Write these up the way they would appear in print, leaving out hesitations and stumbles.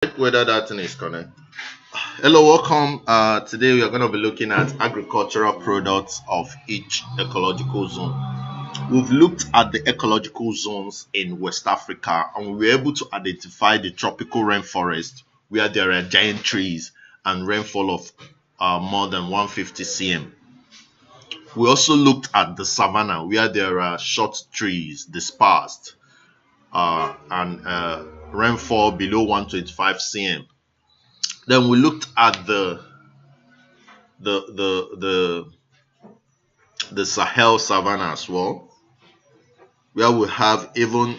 Check whether that thing is connected. Hello, welcome. Today we are going to be looking at agricultural products of each ecological zone. We've looked at the ecological zones in West Africa and we were able to identify the tropical rainforest where there are giant trees and rainfall of more than 150 cm. We also looked at the savanna where there are short trees dispersed and rainfall below 125 cm. Then we looked at the the the the Sahel savanna as well, where we have even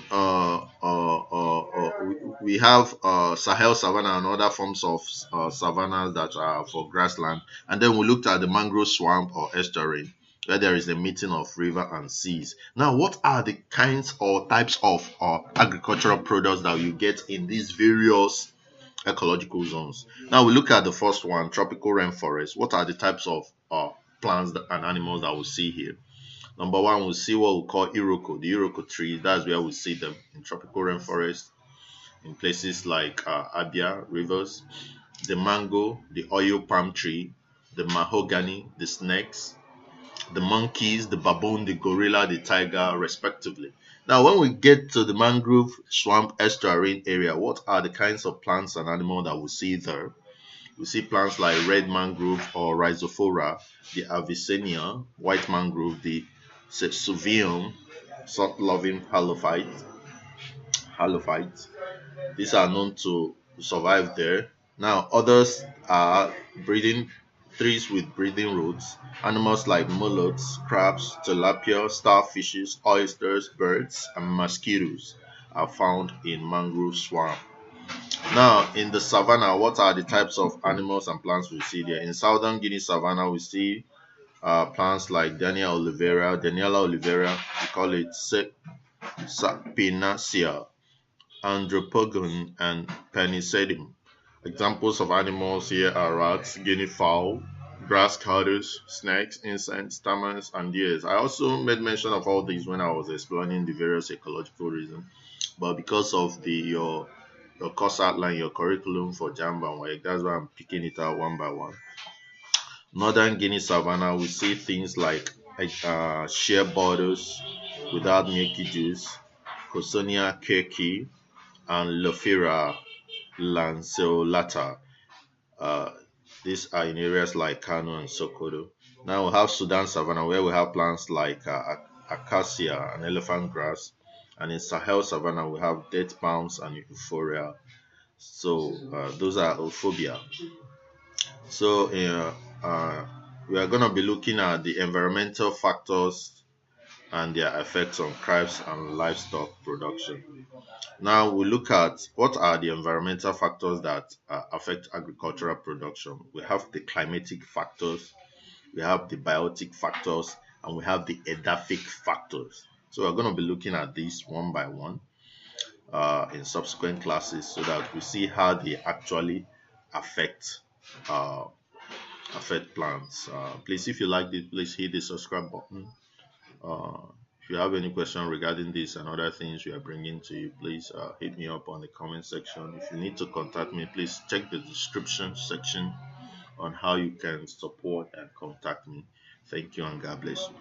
we have Sahel savanna and other forms of savannas that are for grassland. And then we looked at the mangrove swamp or estuary, where there is a meeting of river and seas. Now, what are the kinds or types of agricultural products that you get in these various ecological zones? Now we look at the first one, tropical rainforest. What are the types of plants and animals that we see here? Number one, we see what we call iroko, the iroko tree. That's where we see them in tropical rainforest in places like Abia rivers. The mango, the oil palm tree, the mahogany, the snakes, the monkeys, the baboon, the gorilla, the tiger, respectively. Now, when we get to the mangrove swamp estuarine area, what are the kinds of plants and animals that we see there? We see plants like red mangrove or rhizophora, the Avicennia, white mangrove, the Suvium, salt-loving halophyte. These are known to survive there. Now, others are breeding trees with breeding roots. Animals like mollusks, crabs, tilapia, starfishes, oysters, birds, and mosquitoes are found in mangrove swamp. Now, in the savannah, what are the types of animals and plants we see there? In southern Guinea savannah, we see plants like Daniela olivera, we call it Sapinacea, Andropogon, and Penicillium. Examples of animals here are rats, guinea fowl, grass cutters, snakes, insects, termites, and deers. I also made mention of all these when I was explaining the various ecological reasons, but because of your course outline, your curriculum for JAMB and WAEC, that's why I'm picking it out one by one. Northern Guinea savanna, we see things like sheer borders without milky juice, Cosonia kirki, and Lophira lanceolata. Uh, these are in areas like Kano and Sokoto. Now we have Sudan savanna where we have plants like acacia and elephant grass. And in Sahel savanna we have date palms and euphoria. So those are euphobia. So we are going to be looking at the environmental factors and their effects on crops and livestock production. Now we look at what are the environmental factors that affect agricultural production. We have the climatic factors, we have the biotic factors, and we have the edaphic factors. So we're going to be looking at these one by one in subsequent classes so that we see how they actually affect uh, plants. Please, if you like it, please hit the subscribe button. Uh, if you have any question regarding this and other things we are bringing to you, please hit me up on the comment section. If you need to contact me, please check the description section on how you can support and contact me. Thank you and God bless you.